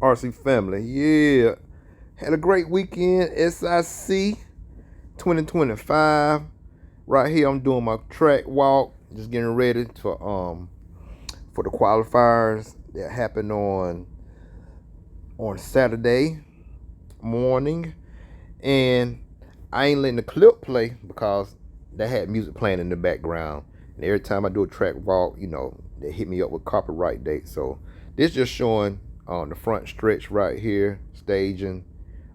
RC family, yeah. Had a great weekend, SIC 2025. Right here, I'm doing my track walk, just getting ready for the qualifiers that happened on Saturday morning. And I ain't letting the clip play because they had music playing in the background. And every time I do a track walk, they hit me up with copyright dates. So this just showing the front stretch right here, staging.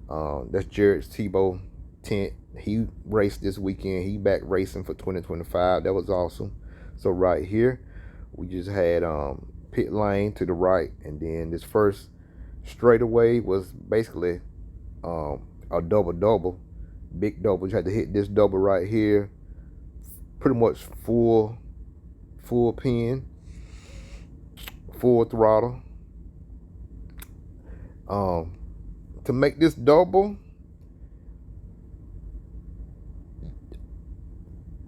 That's Jared Tebow tent. He raced this weekend. He back racing for 2025. That was awesome. So right here, we just had pit lane to the right, and then this first straightaway was basically a double, big double. You had to hit this double right here, pretty much full pin, full throttle. To make this double,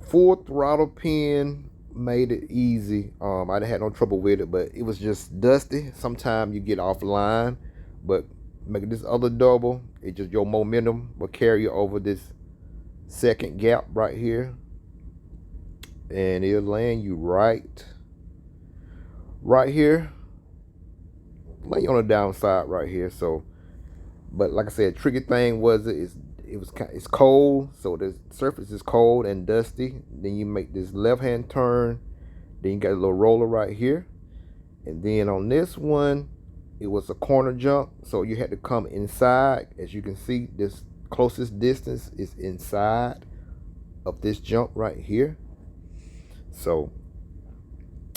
full throttle pin made it easy. I didn't have no trouble with it, but it was just dusty. Sometimes you get offline, but making this other double, it just your momentum will carry you over this second gap right here, and it'll land you right here, lay on the downside right here. So, but like I said, tricky thing was it's cold, so the surface is cold and dusty. Then you make this left hand turn, then you got a little roller right here, and then on this one it was a corner jump, so you had to come inside. As you can see, this closest distance is inside of this jump right here. So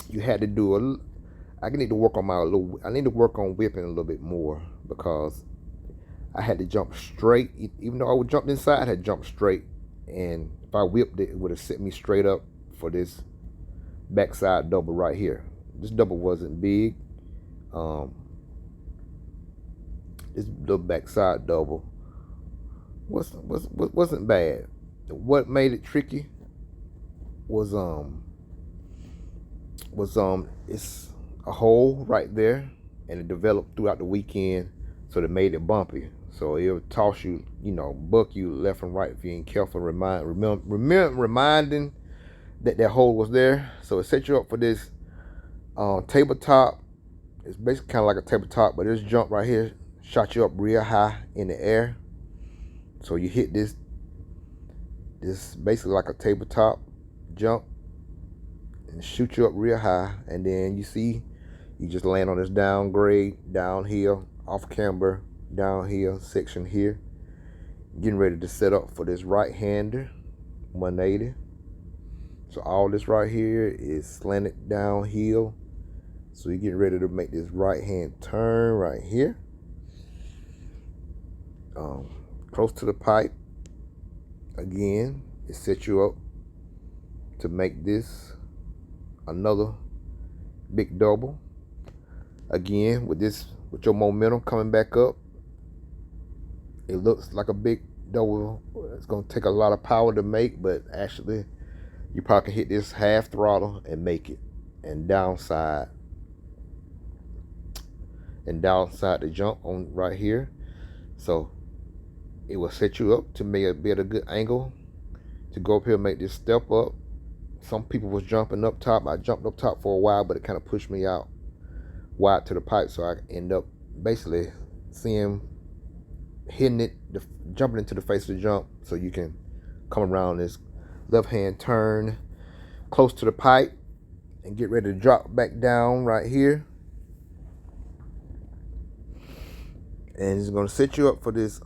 you had to do I need to work on I need to work on whipping a little bit more, because I had to jump straight. Even though I jumped inside, I had to jump straight, and if I whipped it, it would have set me straight up for this backside double right here. This double wasn't big. This little backside double wasn't bad. What made it tricky was it's a hole right there, and it developed throughout the weekend, so it made it bumpy. So it'll toss you, buck you left and right if you ain't careful. Reminding that hole was there. So it set you up for this tabletop. It's basically kind of like a tabletop, but this jump right here shot you up real high in the air. So you hit this basically like a tabletop jump and shoot you up real high, and then you just land on this downhill, off camber, downhill section here, getting ready to set up for this right-hander 180. So all this right here is slanted downhill, so you're getting ready to make this right-hand turn right here, close to the pipe. Again, it sets you up to make this another big double. Again, with your momentum coming back up, it looks like a big double. It's going to take a lot of power to make, but actually you probably can hit this half throttle and make it, and downside the jump on right here. So it will set you up to be at a good angle to go up here and make this step up. Some people was jumping up top. I jumped up top for a while, but it kind of pushed me out wide to the pipe, so I end up basically hitting it, jumping into the face of the jump, so you can come around this left hand turn close to the pipe and get ready to drop back down right here. And it's going to set you up for this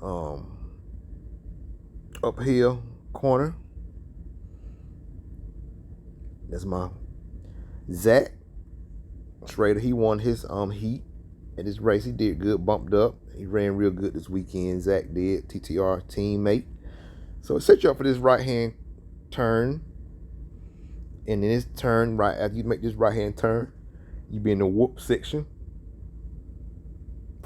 uphill corner. That's my Zach Schrader. He won his heat at this race. He did good, bumped up. He ran real good this weekend. Zach did, TTR teammate. So it sets you up for this right hand turn. And in this turn, right after you make this right hand turn, you be in the whoop section.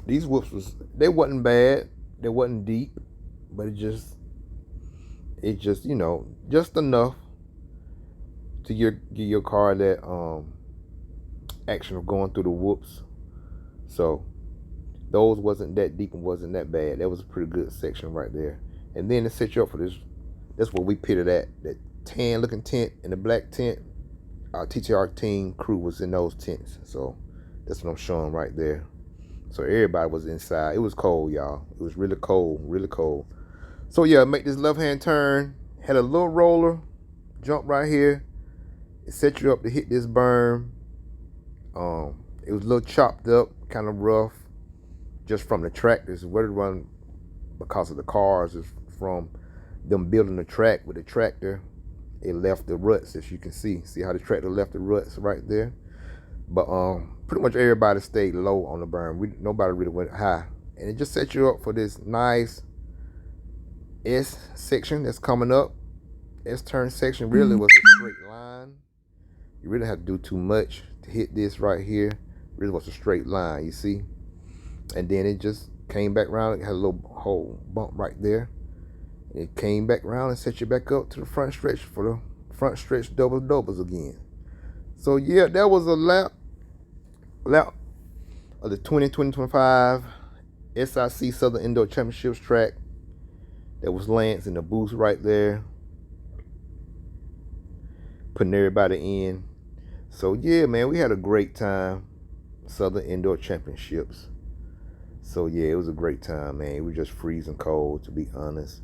These whoops they wasn't bad. They wasn't deep, but it just just enough to give your car that action of going through the whoops. So Those wasn't that deep and wasn't that bad. That was a pretty good section right there. And then to set you up for this, that's where we pitted at. That tan looking tent and the black tent. Our TTR team crew was in those tents. So that's what I'm showing right there. So everybody was inside. It was cold, y'all. It was really cold, really cold. So yeah, make this left hand turn. Had a little roller, jump right here. It set you up to hit this berm. It was a little chopped up, kind of rough, just from the tractors. Where to run because of the cars is from them building the track with the tractor. It left the ruts, as you can see. See how the tractor left the ruts right there? But pretty much everybody stayed low on the berm. Nobody really went high. And it just set you up for this nice S section that's coming up. S turn section really was a straight line. You really have to do too much to hit this right here. Really was a straight line, you see? And then it just came back around. It had a little hole bump right there. It came back around and set you back up to the front stretch for the front stretch doubles again. So yeah, that was a lap of the 2025 SIC Southern Indoor Championships track. That was Lance in the booth right there, putting everybody in. So yeah, man, we had a great time. Southern Indoor Championships. So yeah, it was a great time, man. We were just freezing cold, to be honest.